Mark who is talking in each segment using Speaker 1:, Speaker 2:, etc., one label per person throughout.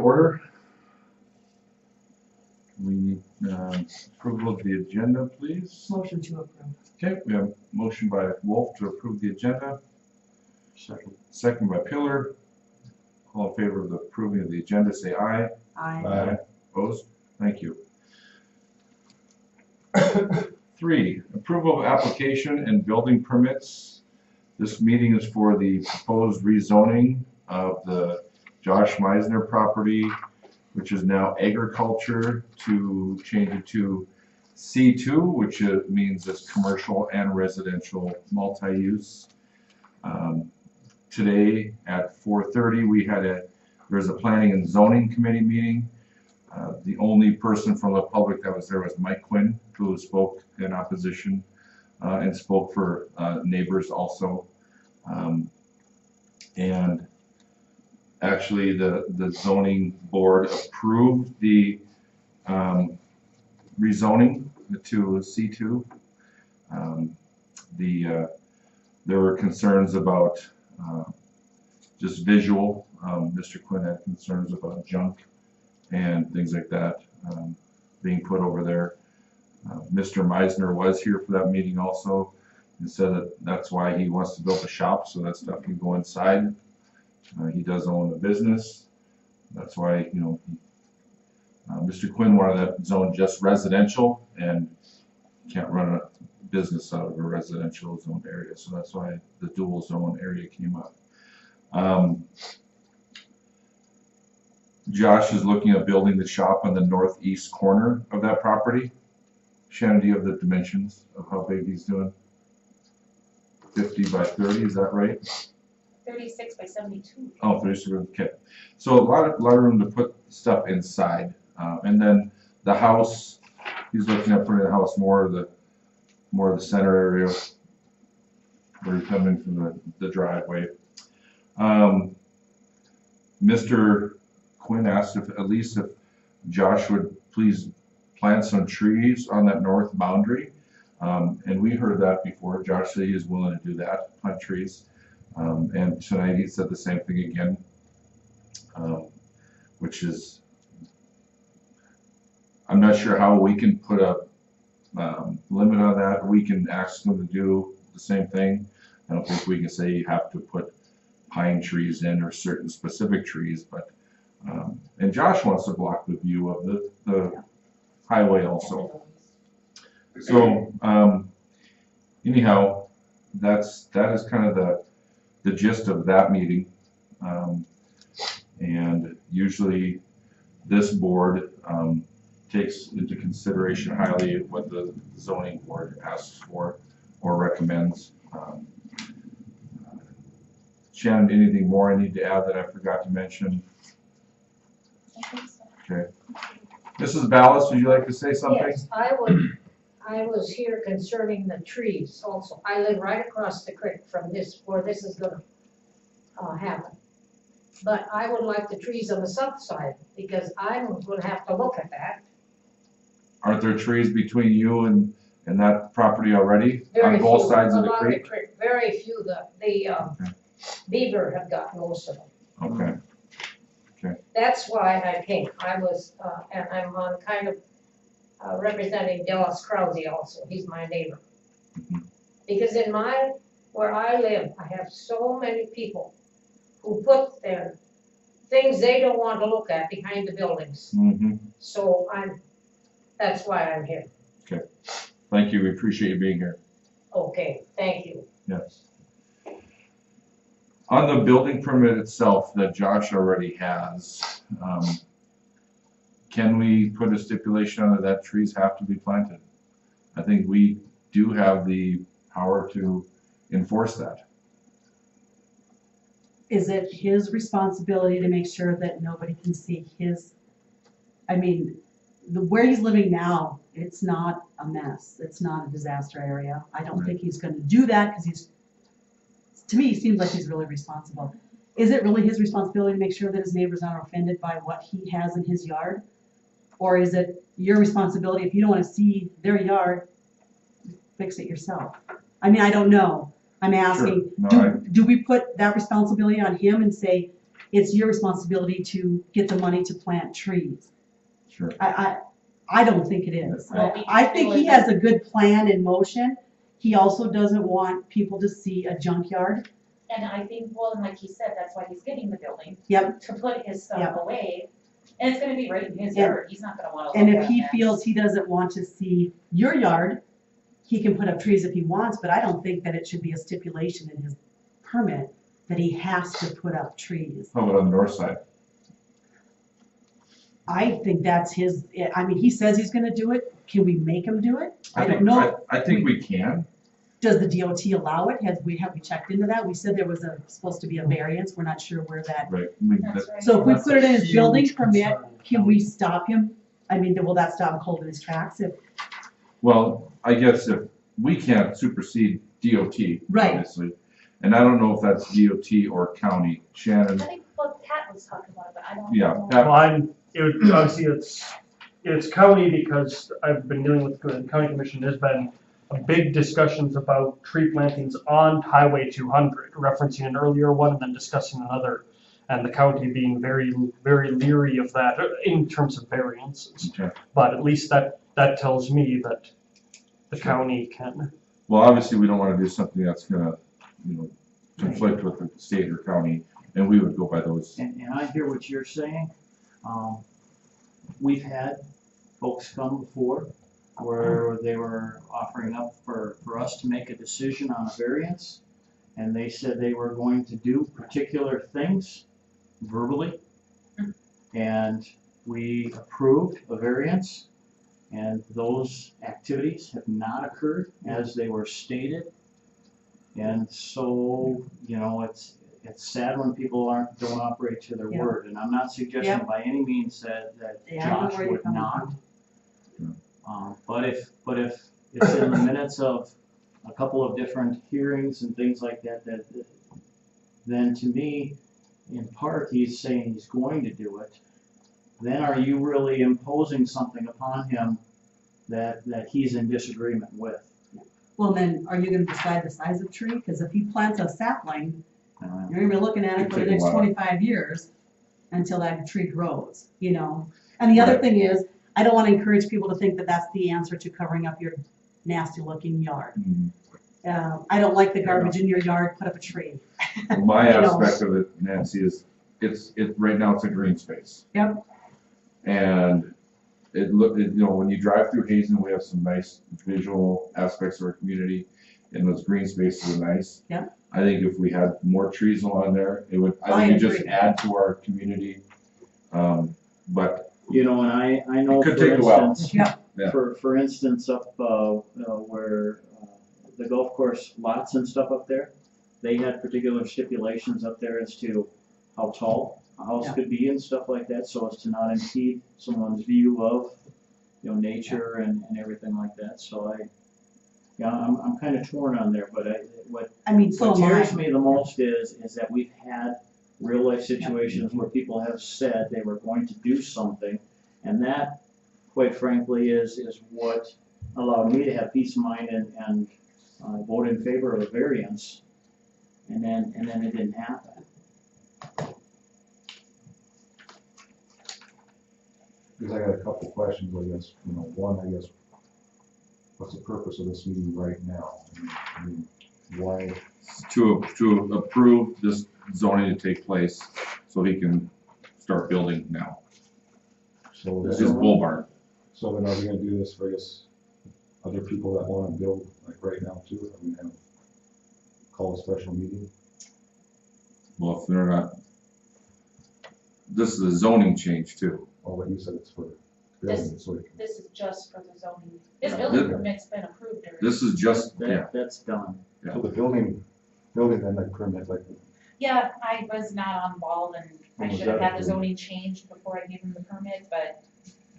Speaker 1: to order. We need approval of the agenda, please.
Speaker 2: Motion to approve.
Speaker 1: Okay, we have a motion by Wolf to approve the agenda. Second by Pillar. All in favor of the approving of the agenda, say aye.
Speaker 2: Aye.
Speaker 1: Opposed? Thank you. 3, approval of application and building permits. This meeting is for the proposed rezoning of the Josh Meisner property, which is now agriculture, to change it to C2, which means it's commercial and residential multi-use. Today at 4:30 there was a planning and zoning committee meeting. The only person from the public that was there was Mike Quinn, who spoke in opposition and spoke for neighbors also. And actually the zoning board approved the rezoning to C2. There were concerns about just visual. Mr. Quinn had concerns about junk and things like that being put over there. Mr. Meisner was here for that meeting also and said that that's why he wants to build a shop, so that stuff can go inside. He does own the business. That's why, you know, Mr. Quinn wanted that zone just residential and can't run a business out of a residential zone area, so that's why the dual zone area came up. Josh is looking at building the shop on the northeast corner of that property. Shannon, do you have the dimensions of how big he's doing? 50 by 30, is that right?
Speaker 3: 36 by 72.
Speaker 1: Oh, 36, okay. So a lot of room to put stuff inside. And then the house, he's looking at putting the house more of the center area where you come in from the driveway. Mr. Quinn asked if Josh would please plant some trees on that north boundary. And we heard that before. Josh said he was willing to do that, plant trees. And tonight he said the same thing again, which is, I'm not sure how we can put a limit on that. We can ask them to do the same thing. I don't think we can say you have to put pine trees in or certain specific trees, but and Josh wants to block the view of the highway also. So anyhow, that is kind of the gist of that meeting. And usually this board takes into consideration highly what the zoning board asks for or recommends. Shannon, anything more I need to add that I forgot to mention?
Speaker 3: I think so.
Speaker 1: Okay. Mrs. Ballas, would you like to say something?
Speaker 2: Yes, I was here concerning the trees also. I live right across the creek from where this is gonna happen. But I would like the trees on the south side because I'm gonna have to look at that.
Speaker 1: Aren't there trees between you and that property already?
Speaker 2: Very
Speaker 1: on both
Speaker 2: few,
Speaker 1: sides of the
Speaker 2: along
Speaker 1: creek?
Speaker 2: Very few. The beaver have got most of them.
Speaker 1: Okay.
Speaker 2: That's why I came. And I'm on kind of representing Dallas Krause also. He's my neighbor. Because where I live, I have so many people who put their things they don't want to look at behind the buildings. So that's why I'm here.
Speaker 1: Okay. Thank you. We appreciate you being here.
Speaker 2: Okay, thank you.
Speaker 1: Yes. On the building permit itself that Josh already has, can we put a stipulation on that trees have to be planted? I think we do have the power to enforce that.
Speaker 4: Is it his responsibility to make sure that nobody can see where he's living now, it's not a mess. It's not a disaster area. I don't think he's going to do that because to me, he seems like he's really responsible. Is it really his responsibility to make sure that his neighbors aren't offended by what he has in his yard? Or is it your responsibility, if you don't want to see their yard, fix it yourself? I mean, I don't know. I'm asking,
Speaker 1: Sure. No,
Speaker 4: do we put that responsibility on him and say, it's your responsibility to get the money to plant trees.
Speaker 1: Sure.
Speaker 4: I don't think it is.
Speaker 3: Well, we
Speaker 4: I think he
Speaker 3: feel
Speaker 4: has a good plan in motion. He also doesn't want people to see a junkyard.
Speaker 3: And I think, well, and like he said, that's why he's getting the building.
Speaker 4: Yep.
Speaker 3: To put his stuff
Speaker 4: Yep.
Speaker 3: away, and it's gonna be right in his
Speaker 4: And-
Speaker 3: yard, he's not gonna wanna look
Speaker 4: And
Speaker 3: at
Speaker 4: if he
Speaker 3: that.
Speaker 4: feels he doesn't want to see your yard, he can put up trees if he wants, but I don't think that it should be a stipulation in his permit that he has to put up trees.
Speaker 1: How about on the north side?
Speaker 4: I think that's his, I mean, he says he's gonna do it. Can we make him do it? I don't
Speaker 1: think-
Speaker 4: know.
Speaker 1: I think we can.
Speaker 4: Does the DOT allow it? Have we checked into that? We said there was supposed to be a variance. We're not sure where that.
Speaker 1: Right. I mean,
Speaker 3: That's
Speaker 1: that-
Speaker 3: right.
Speaker 4: So if we
Speaker 5: That's
Speaker 4: put it in
Speaker 5: a
Speaker 4: his building
Speaker 5: huge
Speaker 4: permit,
Speaker 5: concern.
Speaker 4: can we stop him? I mean, will that stop him cold in his tracks?
Speaker 1: Well, I guess if we can't supersede DOT,
Speaker 4: Right.
Speaker 1: obviously. And I don't know if that's DOT or county.
Speaker 3: I
Speaker 1: Shannon,
Speaker 3: think, well, Pat was talking about it, but I don't
Speaker 1: yeah,
Speaker 3: know.
Speaker 1: Pat,
Speaker 5: Well, obviously it's county because I've been dealing with the county commission. There's been big discussions about tree plantings on Highway 200, referencing an earlier one and then discussing another. And the county being very, very leery of that in terms of variances.
Speaker 1: okay.
Speaker 5: But at least that tells me that the county can.
Speaker 1: Well, obviously, we don't wanna do something that's gonna, conflict with the state or county, and we would go by those.
Speaker 6: And I hear what you're saying. We've had folks come before where they were offering up for us to make a decision on a variance. And they said they were going to do particular things verbally. And we approved a variance. And those activities have not occurred as they were stated. And so, it's sad when people don't operate to their
Speaker 4: Yeah.
Speaker 6: word, and I'm not suggesting
Speaker 4: Yeah.
Speaker 6: by any means that
Speaker 4: Yeah, I know
Speaker 6: Josh
Speaker 4: where you're
Speaker 6: would
Speaker 4: coming
Speaker 6: not.
Speaker 1: from.
Speaker 6: But if it's in the minutes of a couple of different hearings and things like that, then to me, in part, he's saying he's going to do it. Then are you really imposing something upon him that he's in disagreement with?
Speaker 4: Well, then, are you gonna decide the size of tree? Because if he plants a sapling,
Speaker 6: Uh,
Speaker 4: you're gonna be looking at it
Speaker 1: It'd
Speaker 4: for the
Speaker 1: take a
Speaker 4: next
Speaker 1: while.
Speaker 4: 25 years until that tree grows, And the other
Speaker 1: Right.
Speaker 4: thing is, I don't wanna encourage people to think that that's the answer to covering up your nasty looking yard.
Speaker 1: Mhm.
Speaker 4: I don't like the garbage in your yard, put up a tree.
Speaker 1: Well, my
Speaker 4: You know.
Speaker 1: aspect of it, Nancy, is right now it's a green space.
Speaker 4: Yep.
Speaker 1: And when you drive through Hazen, we have some nice visual aspects of our community, and those green spaces are nice.
Speaker 4: Yep.
Speaker 1: I think if we had more trees along there, I
Speaker 4: I
Speaker 1: think it just
Speaker 4: agree.
Speaker 1: add to our community. But
Speaker 6: and I know,
Speaker 1: It could
Speaker 6: for
Speaker 1: take a while.
Speaker 6: instance,
Speaker 4: Yeah.
Speaker 1: Yeah.
Speaker 6: for instance, up where the golf course lots and stuff up there, they had particular stipulations up there as to how tall a house
Speaker 4: Yeah.
Speaker 6: could be and stuff like that, so as to not impede someone's view of, nature and everything like that. So I'm kind of torn on there, but what
Speaker 4: I mean, so am I.
Speaker 6: tears me the most is that we've had real life situations where people have said they were going to do something, and that, quite frankly, is what allowed me to have peace of mind and vote in favor of a variance, and then it didn't happen.
Speaker 7: Because I got a couple questions, I guess. One, I guess, what's the purpose of this meeting right now? I mean, why?
Speaker 1: to approve this zoning to take place, so he can start building now.
Speaker 7: So
Speaker 1: This
Speaker 7: then,
Speaker 1: is bull barn.
Speaker 7: so then are we gonna do this for, I guess, other people that wanna build, like right now too? Are we gonna call a special meeting?
Speaker 1: Well, if they're not, this is a zoning change too.
Speaker 7: Oh, but you said it's for building, so we can.
Speaker 3: This is just for the zoning. His
Speaker 6: Yeah.
Speaker 3: building permit's been approved already.
Speaker 1: This is just, yeah,
Speaker 6: That's done.
Speaker 1: Yeah.
Speaker 7: So the building and like permit, like,
Speaker 3: Yeah, I was not on ball and I
Speaker 7: When was
Speaker 3: should have
Speaker 7: that
Speaker 3: had the
Speaker 7: approved?
Speaker 3: zoning changed before I gave him the permit, but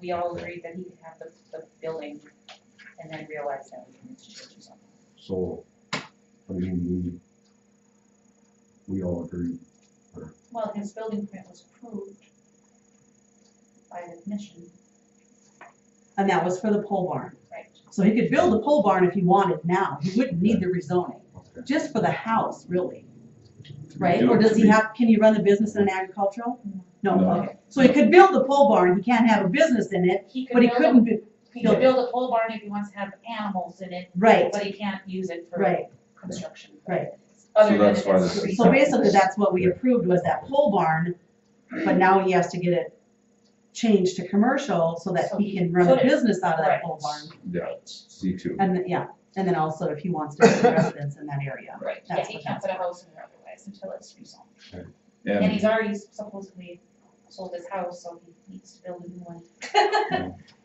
Speaker 3: we all agreed that he could have the building and then realized that we needed to change something.
Speaker 7: so, I mean, we all agree.
Speaker 3: Well, his building permit was approved by the commission,
Speaker 4: And that was for the pole barn.
Speaker 3: right?
Speaker 4: So he could build a pole barn if he wanted now. He wouldn't need the rezoning,
Speaker 7: Okay.
Speaker 4: just for the house, really. right?
Speaker 1: do
Speaker 4: Or
Speaker 1: it
Speaker 4: does
Speaker 1: to
Speaker 4: he
Speaker 1: be-
Speaker 4: have, can he run the business in an agricultural? No,
Speaker 1: No.
Speaker 4: okay. So he could build a pole barn, he can't have a business in it,
Speaker 3: He could
Speaker 4: but he
Speaker 3: build a-
Speaker 4: couldn't,
Speaker 3: He could build a pole barn if he wants to have animals in it,
Speaker 4: right,
Speaker 3: but he can't use it for
Speaker 4: right,
Speaker 3: construction.
Speaker 4: right.
Speaker 3: Other
Speaker 1: So
Speaker 3: than
Speaker 1: that's
Speaker 3: if
Speaker 1: why
Speaker 3: it's
Speaker 1: this-
Speaker 3: free.
Speaker 4: So basically, that's what we approved was that pole barn, but now he has to get it changed to commercial so that
Speaker 3: So
Speaker 4: he
Speaker 3: he
Speaker 4: can run a
Speaker 3: couldn't,
Speaker 4: business out of that
Speaker 3: right.
Speaker 4: pole barn.
Speaker 1: Yeah, C2.
Speaker 4: And then, yeah, and then also if he wants to have residents in that area.
Speaker 3: Right, yeah,
Speaker 4: That's
Speaker 3: he
Speaker 4: what
Speaker 3: can't
Speaker 4: that's
Speaker 3: put a house in there otherwise until it's rezoned. And
Speaker 1: And
Speaker 3: he's already supposedly sold his house, so he needs to build a new one.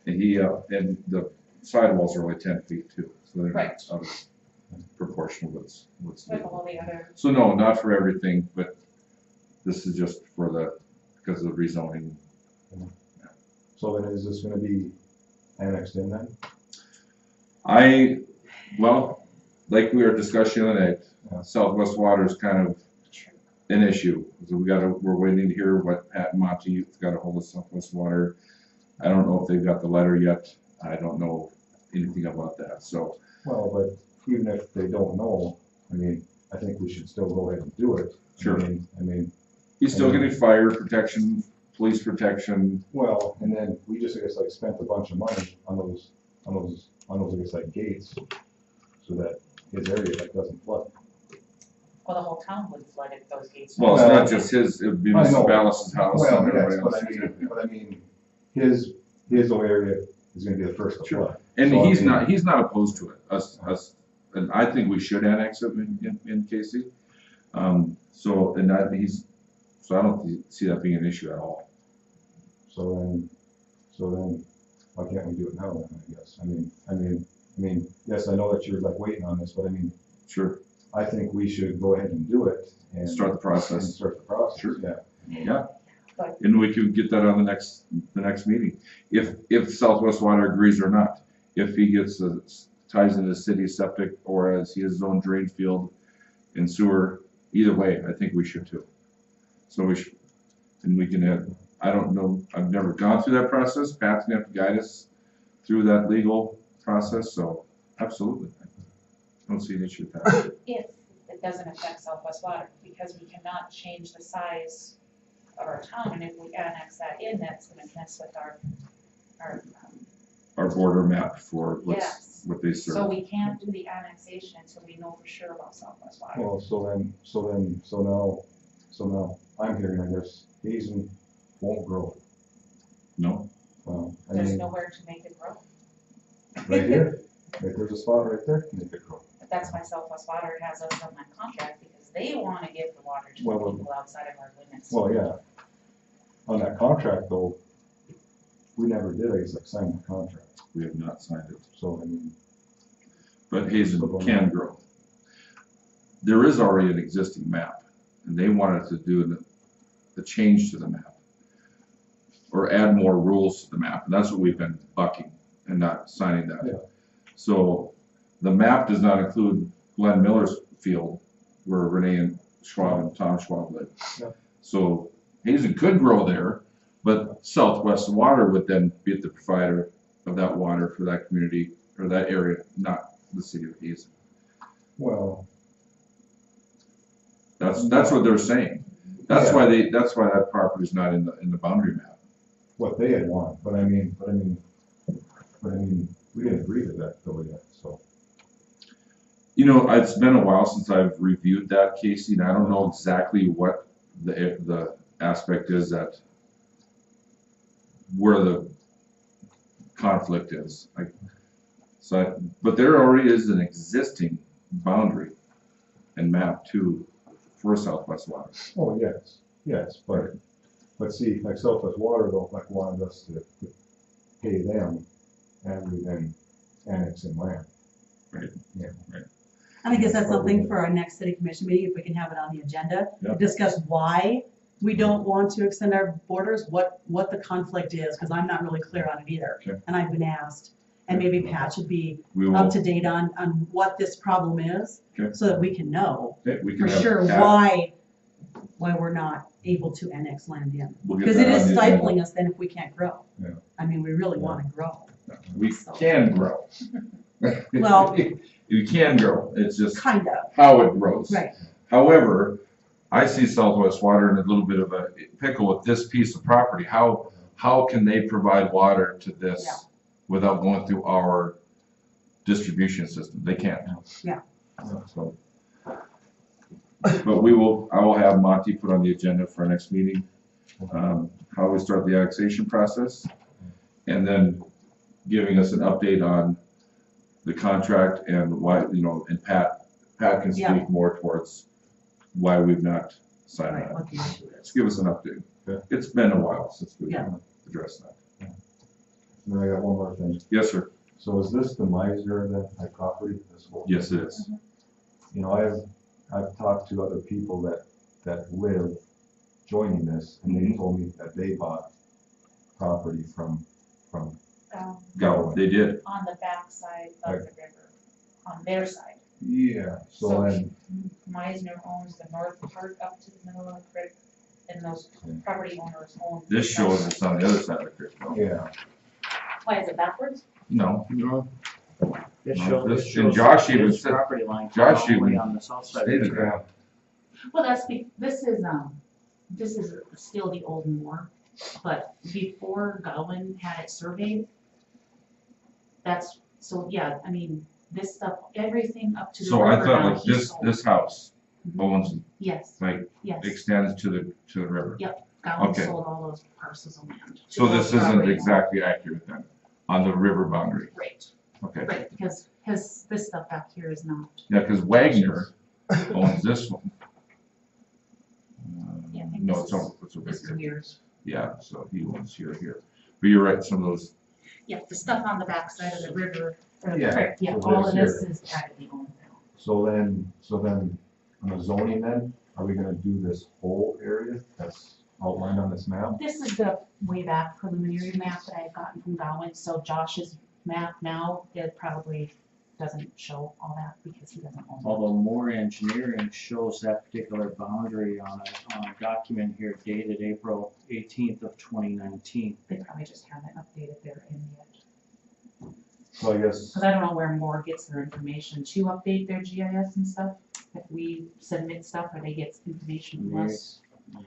Speaker 1: and the sidewalls are only 10 feet too, so they're
Speaker 3: Right.
Speaker 1: not out of proportion with what's
Speaker 3: With
Speaker 1: legal.
Speaker 3: all the other,
Speaker 1: So no, not for everything, but this is just for because of the rezoning.
Speaker 7: So then is this gonna be annexed in then?
Speaker 1: Well, like we were discussing the other night, Southwest Water is kind of an issue. So we're waiting to hear what Pat and Monty got a hold of Southwest Water. I don't know if they've got the letter yet. I don't know anything about that, so.
Speaker 7: Well, but even if they don't know, I mean, I think we should still go ahead and do it.
Speaker 1: Sure.
Speaker 7: I mean,
Speaker 1: He's still getting fire protection, police protection.
Speaker 7: well, and then we just, I guess, like spent a bunch of money on those, I guess, like gates, so that his area like doesn't flood.
Speaker 3: well, the whole town would flood if those gates.
Speaker 1: Well, it's not just his, it would be
Speaker 7: I
Speaker 1: Mr.
Speaker 7: know.
Speaker 1: Ballas's house
Speaker 7: Well,
Speaker 1: and
Speaker 7: yes,
Speaker 1: everybody
Speaker 7: but
Speaker 1: else.
Speaker 7: I mean, his whole area is gonna be the first to
Speaker 1: Sure.
Speaker 7: flood.
Speaker 1: And
Speaker 7: So, I
Speaker 1: he's
Speaker 7: mean-
Speaker 1: not opposed to it, and I think we should annex it in Casey. So I don't see that being an issue at all.
Speaker 7: So then, why can't we do it now then, I guess? I mean, yes, I know that you're like waiting on this, but I mean,
Speaker 1: Sure,
Speaker 7: I think we should go ahead and do it and.
Speaker 1: Start the process.
Speaker 7: and Start the process,
Speaker 1: Sure.
Speaker 7: yeah.
Speaker 1: yeah. And we can get that on the next meeting, if Southwest Water agrees or not. If he ties into the city septic or as he has his own drain field and sewer, either way, I think we should too. So we can have, I don't know, I've never gone through that process. Pat's gonna have to guide us through that legal process, so absolutely. I don't see an issue with that.
Speaker 3: If it doesn't affect Southwest Water, because we cannot change the size of our town, and if we annex that in, that's gonna mess with our,
Speaker 1: Our border map for
Speaker 3: Yes.
Speaker 1: what they
Speaker 3: so
Speaker 1: serve.
Speaker 3: we can't do the annexation until we know for sure about Southwest Water.
Speaker 7: Well, so now, I'm hearing, I guess, Hazen won't grow.
Speaker 1: No?
Speaker 7: Well, I
Speaker 3: There's
Speaker 7: mean,
Speaker 3: nowhere to make it grow,
Speaker 7: right here, there's a spot right there, make it grow.
Speaker 3: but that's why Southwest Water has us on that contract, because they wanna give the water to the
Speaker 7: Well,
Speaker 3: people outside of our limits.
Speaker 7: Well, yeah. On that contract though, we never did, I guess, like sign the contract,
Speaker 1: We have not signed it.
Speaker 7: so I mean,
Speaker 1: But Hazen can grow. There is already an existing map, and they wanted to do the change to the map. Or add more rules to the map, and that's what we've been bucking and not signing
Speaker 7: Yeah.
Speaker 1: that. So the map does not include Glenn Miller's field where Renee and Schwab and Tom Schwab live.
Speaker 7: Yeah.
Speaker 1: So Hazen could grow there, but Southwest Water would then be the provider of that water for that community or that area, not the city of Hazen.
Speaker 7: well,
Speaker 1: That's what they're saying. That's why that property is not in the boundary map.
Speaker 7: what they had wanted, but I mean, we didn't agree to that though yet, so.
Speaker 1: You know, it's been a while since I've reviewed that, Casey, and I don't know exactly what the aspect is where the conflict is. But there already is an existing boundary and map for Southwest Water.
Speaker 7: Oh, yes, but see, like Southwest Water though, like wanted us to pay them and we then annex in land.
Speaker 1: Right.
Speaker 7: Yeah.
Speaker 1: Right.
Speaker 4: And I guess that's something for our next city commission meeting, if we can have it on the agenda, to
Speaker 1: Yep.
Speaker 4: discuss why we don't want to extend our borders, what the conflict is, because I'm not really clear on it either.
Speaker 1: Okay.
Speaker 4: And I've been asked, and maybe Pat should be
Speaker 1: We will,
Speaker 4: up to date on what this problem is,
Speaker 1: Okay.
Speaker 4: so that we can know
Speaker 1: we
Speaker 4: for
Speaker 1: can have
Speaker 4: sure
Speaker 1: Pat-
Speaker 4: why we're not able to annex land in.
Speaker 1: we'll get
Speaker 4: Because
Speaker 1: that
Speaker 4: it
Speaker 1: on
Speaker 4: is
Speaker 1: the agenda.
Speaker 4: stifling us then if we can't grow.
Speaker 7: Yeah.
Speaker 4: I mean, we really want to grow.
Speaker 1: We can grow.
Speaker 4: Well-
Speaker 1: You can grow, it's just
Speaker 4: Kind of,
Speaker 1: how it grows.
Speaker 4: right.
Speaker 1: However, I see Southwest Water in a little bit of a pickle with this piece of property. How can they provide water to
Speaker 4: Yeah.
Speaker 1: this without going through our distribution system? They can't.
Speaker 4: Yeah.
Speaker 1: So, but I will have Monty put on the agenda for our next meeting, how we start the annexation process, and then giving us an update on the contract and why, and Pat can
Speaker 4: Yeah.
Speaker 1: speak more towards why we've not signed
Speaker 4: Right,
Speaker 1: that.
Speaker 4: what the issue is.
Speaker 1: Just give us an update.
Speaker 7: Okay.
Speaker 1: It's been a while since we've
Speaker 4: Yeah.
Speaker 1: addressed that.
Speaker 7: Then I got one more thing.
Speaker 1: Yes, sir.
Speaker 7: So is this the Meisner then, my property, this whole?
Speaker 1: Yes, it is.
Speaker 7: You know, I've talked to other people that live joining this, and they told me that they bought property from,
Speaker 1: Go, they did.
Speaker 3: On the back side of the river, on their side.
Speaker 7: yeah, so
Speaker 3: So
Speaker 7: then,
Speaker 3: Meisner owns the north part up to the middle of the creek, and those property owners own.
Speaker 1: This shows it's on the other side of the creek. though.
Speaker 7: yeah,
Speaker 3: Why, is it backwards?
Speaker 1: No,
Speaker 6: No. It
Speaker 1: No,
Speaker 6: shows,
Speaker 1: this-
Speaker 6: it
Speaker 1: and
Speaker 6: shows
Speaker 1: Josh even
Speaker 6: his
Speaker 1: said-
Speaker 6: property line
Speaker 1: Josh
Speaker 6: all the way
Speaker 1: even
Speaker 6: on the south side of
Speaker 1: stated
Speaker 6: the creek.
Speaker 1: that.
Speaker 8: Well, this is still the old moor, but before Gowan had it surveyed, yeah, I mean, this stuff, everything up to the
Speaker 1: So I
Speaker 8: river
Speaker 1: thought
Speaker 8: now,
Speaker 1: like
Speaker 8: he
Speaker 1: this
Speaker 8: sold.
Speaker 1: house owns,
Speaker 8: Yes,
Speaker 1: like,
Speaker 8: yes,
Speaker 1: extends to the river.
Speaker 8: Gowan
Speaker 1: okay.
Speaker 8: sold all those parcels of land. to
Speaker 1: So
Speaker 8: those
Speaker 1: this isn't
Speaker 8: property
Speaker 1: exactly accurate then, on the river boundary.
Speaker 8: owners.
Speaker 1: Okay.
Speaker 8: Right, because this stuff back here is not.
Speaker 1: Yeah, because Wagner owns this one.
Speaker 8: Yeah, I think
Speaker 1: No,
Speaker 8: this
Speaker 1: it's
Speaker 8: is-
Speaker 1: over, it's over
Speaker 8: This is
Speaker 1: here.
Speaker 8: yours.
Speaker 1: Yeah, so he owns here. But you're right, some of those,
Speaker 8: Yeah, the stuff on the back side of the river, or
Speaker 7: Yeah,
Speaker 8: the creek, yeah,
Speaker 7: so
Speaker 8: all of
Speaker 7: this
Speaker 8: this is privately owned now.
Speaker 7: so then, on the zoning then, are we gonna do this whole area that's outlined on this map?
Speaker 8: This is the way back preliminary map that I've gotten from Gowan, so Josh's map now, it probably doesn't show all that because he doesn't own it.
Speaker 6: Although more engineering shows that particular boundary on a document here dated April 18th of 2019.
Speaker 8: They probably just haven't updated their end yet.
Speaker 7: So I guess,
Speaker 8: Because I don't know where Moore gets their information to update their GIS and stuff. If we submit stuff or they get information from us.
Speaker 6: Yeah.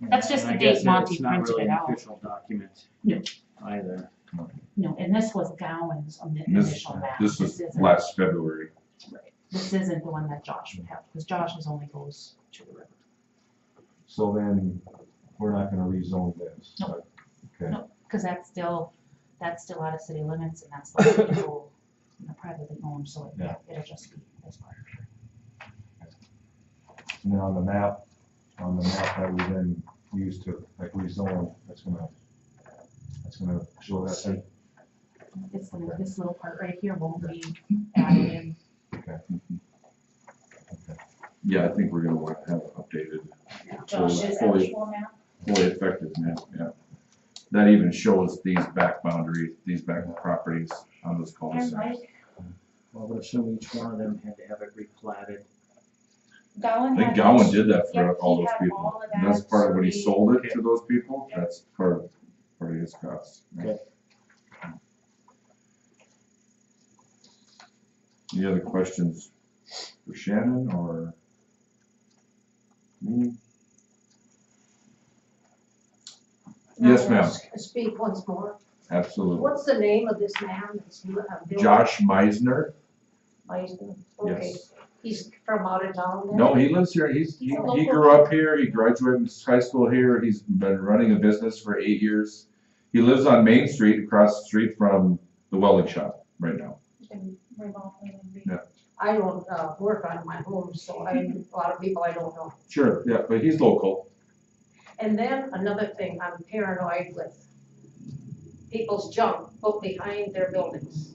Speaker 8: That's just
Speaker 6: And
Speaker 8: the
Speaker 6: I guess
Speaker 8: date Monty
Speaker 6: it's not
Speaker 8: printed
Speaker 6: really
Speaker 8: it
Speaker 6: an
Speaker 8: out.
Speaker 6: official document
Speaker 8: No.
Speaker 6: either.
Speaker 8: No, and this was Gowan's initial map.
Speaker 1: this was
Speaker 8: isn't-
Speaker 1: last February.
Speaker 8: Right. This isn't the one that Josh would have, because Josh's only goes to the river.
Speaker 7: so then, we're not gonna rezone this?
Speaker 8: No.
Speaker 7: Okay.
Speaker 8: No, because that's still out of city limits and that's like people, privately owned, so it'll just be this part.
Speaker 7: And then on the map that we then use to like rezone, that's gonna show that thing.
Speaker 8: This little part right here won't be added in.
Speaker 1: Yeah, I think we're gonna want to have it updated,
Speaker 3: Josh's
Speaker 1: fully-
Speaker 3: actual map,
Speaker 1: fully effective map, yeah. That even shows these back boundaries, these back properties on those
Speaker 3: and
Speaker 1: cul-de-sacs.
Speaker 3: like,
Speaker 6: I would assume each one of them had to have it replatted.
Speaker 3: Gowan
Speaker 1: I think
Speaker 3: had.
Speaker 1: Gowan did that for
Speaker 3: Yep,
Speaker 1: all
Speaker 3: he
Speaker 1: those
Speaker 3: had
Speaker 1: people.
Speaker 3: all of
Speaker 1: And that's
Speaker 3: that
Speaker 1: part of when he
Speaker 3: surveyed.
Speaker 1: sold it to
Speaker 6: Okay.
Speaker 1: those people,
Speaker 3: Yep.
Speaker 1: that's part of his costs.
Speaker 6: Okay.
Speaker 1: Any other questions for Shannon or me? Yes, ma'am,
Speaker 2: Speak once more.
Speaker 1: absolutely.
Speaker 2: What's the name of this man that's building?
Speaker 1: Josh Meisner?
Speaker 2: Meisner? Okay.
Speaker 1: Yes.
Speaker 2: He's from out of town then?
Speaker 1: No, he lives here. He
Speaker 2: He's a local
Speaker 1: grew up here. He graduated from high school here. He's been running a business for 8 years. He lives on Main Street, across the street from the welding shop right now.
Speaker 3: And remodeling and re-
Speaker 1: Yeah.
Speaker 2: I don't, work on my home, so a lot of people I don't know.
Speaker 1: Sure, yeah, but he's local.
Speaker 2: And then another thing, I'm paranoid with people's junk put behind their buildings.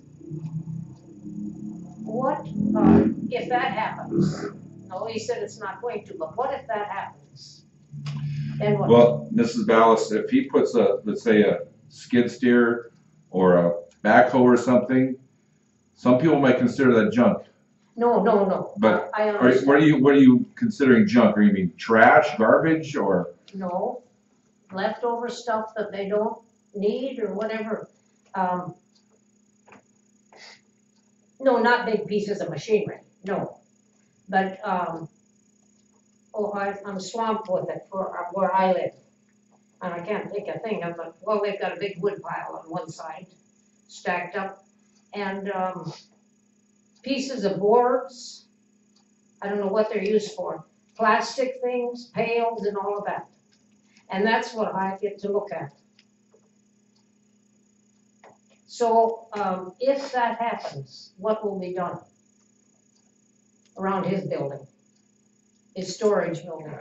Speaker 2: What, if that happens? No, he said it's not going to, but what if that happens? Then what?
Speaker 1: Well, Mrs. Ballas, if he puts let's say a skid steer or a backhoe or something, some people might consider that junk.
Speaker 2: No.
Speaker 1: But
Speaker 2: I
Speaker 1: Or
Speaker 2: understand.
Speaker 1: what are you considering junk? Or you mean trash, garbage, or?
Speaker 2: No, leftover stuff that they don't need or whatever. No, not big pieces of machinery, no. But, Oh, I'm swamped with it for where I live. And I can't think a thing of it. Well, they've got a big wood pile on one side, stacked up, and, pieces of boards. I don't know what they're used for. Plastic things, pails and all of that. And that's what I get to look at. So, if that happens, what will be done around his building? His storage building?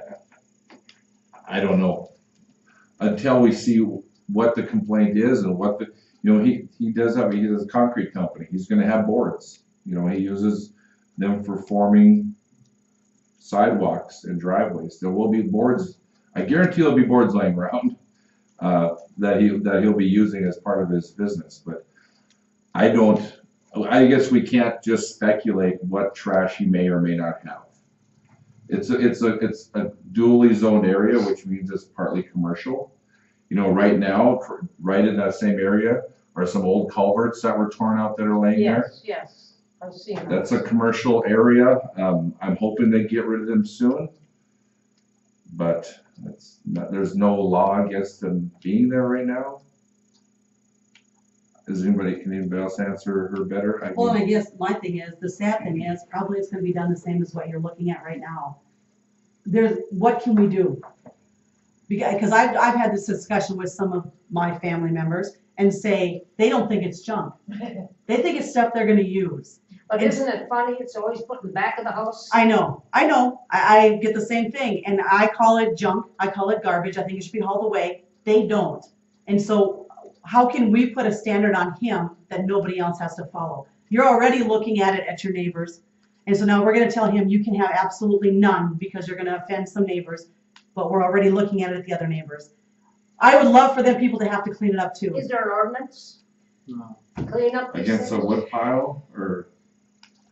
Speaker 1: I don't know. Until we see what the complaint is and what the, you know, he does have a concrete company. He's gonna have boards. You know, he uses them for forming sidewalks and driveways. There will be boards. I guarantee there'll be boards laying around, that he'll be using as part of his business, but I guess we can't just speculate what trash he may or may not have. It's a dually zoned area, which means it's partly commercial. You know, right now, right in that same area are some old culverts that were torn out that are laying there.
Speaker 2: Yes, I've seen that.
Speaker 1: That's a commercial area. I'm hoping they get rid of them soon. But there's no law against them being there right now. Can anybody else answer her better?
Speaker 4: Well, and I guess my thing is, the sad thing is, probably it's gonna be done the same as what you're looking at right now. What can we do? Because I've had this discussion with some of my family members and say, they don't think it's junk. They think it's stuff they're gonna use.
Speaker 2: But isn't it funny, it's always put in the back of the house?
Speaker 4: I know, I get the same thing, and I call it junk, I call it garbage, I think it should be hauled away. They don't. And so, how can we put a standard on him that nobody else has to follow? You're already looking at it at your neighbors, and so now we're gonna tell him you can have absolutely none because you're gonna offend some neighbors, but we're already looking at it at the other neighbors. I would love for them people to have to clean it up too.
Speaker 2: Is there an ordinance?
Speaker 6: No.
Speaker 2: Clean up these
Speaker 1: against a
Speaker 2: things?
Speaker 1: wood pile or?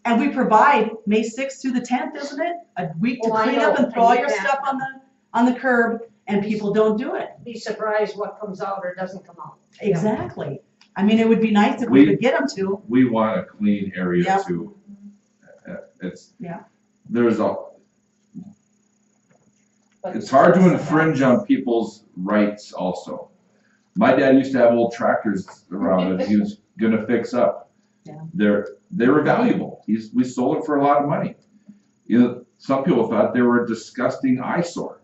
Speaker 4: And we provide May 6th through the 10th, isn't it? A week to
Speaker 2: Oh, I
Speaker 4: clean up
Speaker 2: know,
Speaker 4: and throw all
Speaker 2: and you
Speaker 4: your
Speaker 2: can't.
Speaker 4: stuff on the curb, and people don't do it.
Speaker 2: Be surprised what comes out or doesn't come out.
Speaker 4: Exactly. I mean, it would be nice if we could get them to.
Speaker 1: We want a clean area
Speaker 4: Yep.
Speaker 1: too.
Speaker 4: Yeah.
Speaker 1: There's
Speaker 3: But
Speaker 1: it's hard to
Speaker 3: it's-
Speaker 1: infringe on people's rights also. My dad used to have old tractors around that he was gonna fix up.
Speaker 4: Yeah.
Speaker 1: They were valuable. We sold them for a lot of money. You know, some people thought they were a disgusting eyesore.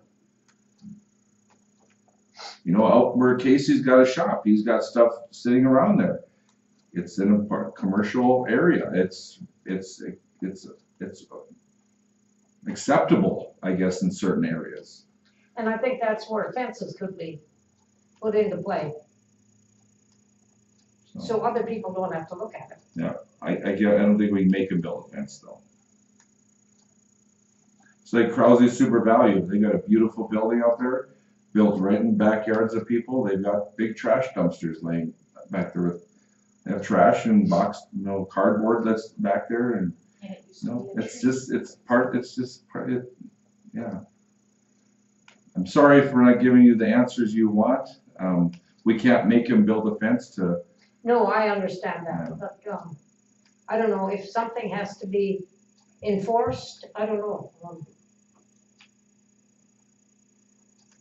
Speaker 1: You know, out where Casey's got a shop, he's got stuff sitting around there. It's in a commercial area. It's acceptable, I guess, in certain areas.
Speaker 2: And I think that's where fences could be put into play, so other people don't have to look at it.
Speaker 1: I don't think we can make them build a fence though. It's like Krause's Super Value. They got a beautiful building out there, built right in backyards of people. They've got big trash dumpsters laying back there with, they have trash and cardboard that's back there, and
Speaker 3: And it used to be a
Speaker 1: it's
Speaker 3: tree.
Speaker 1: just part, yeah. I'm sorry for not giving you the answers you want. We can't make them build a fence to,
Speaker 2: No, I understand that, but, I don't know, if something has to be enforced, I don't know.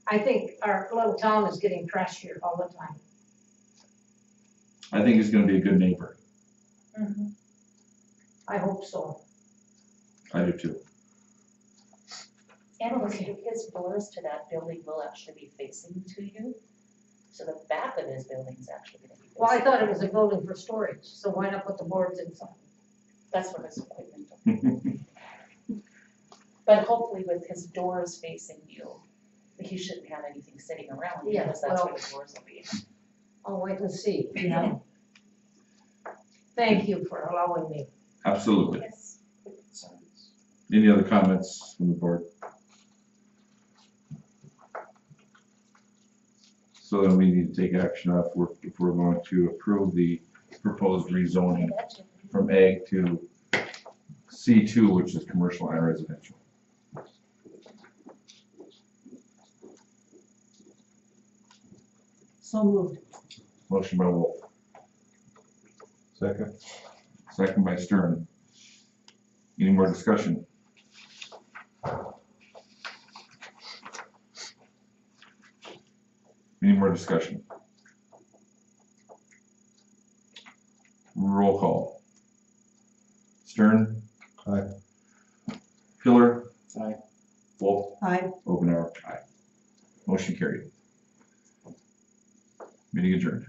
Speaker 2: I think our little town is getting trashier all the time.
Speaker 1: I think he's gonna be a good neighbor.
Speaker 3: Mhm.
Speaker 2: I hope so.
Speaker 1: I do too.
Speaker 9: And also, his doors to that building will actually be facing to you. So the back of his building is actually gonna be facing.
Speaker 2: Well, I thought it was a building for storage, so why not put the boards inside?
Speaker 9: That's what his equipment will. But hopefully with his doors facing you, he shouldn't have anything sitting around
Speaker 2: Yeah,
Speaker 9: because that's
Speaker 2: well-
Speaker 9: where the doors will be.
Speaker 2: I'll wait and see.
Speaker 4: Yeah.
Speaker 2: Thank you for allowing me.
Speaker 1: Absolutely.
Speaker 9: Yes. Concerns.
Speaker 1: Any other comments from the board? So then we need to take action if we're going to approve the proposed rezoning from ag to C2, which is commercial and residential.
Speaker 4: So moved.
Speaker 1: Motion by Wolf,
Speaker 7: Second.
Speaker 1: second by Stern. Any more discussion? Any more discussion? Roll call. Stern.
Speaker 7: Aye.
Speaker 1: Pillar.
Speaker 6: Aye.
Speaker 1: Wolf.
Speaker 4: I,
Speaker 1: Omenauer. Aye. Motion carried. Meeting adjourned.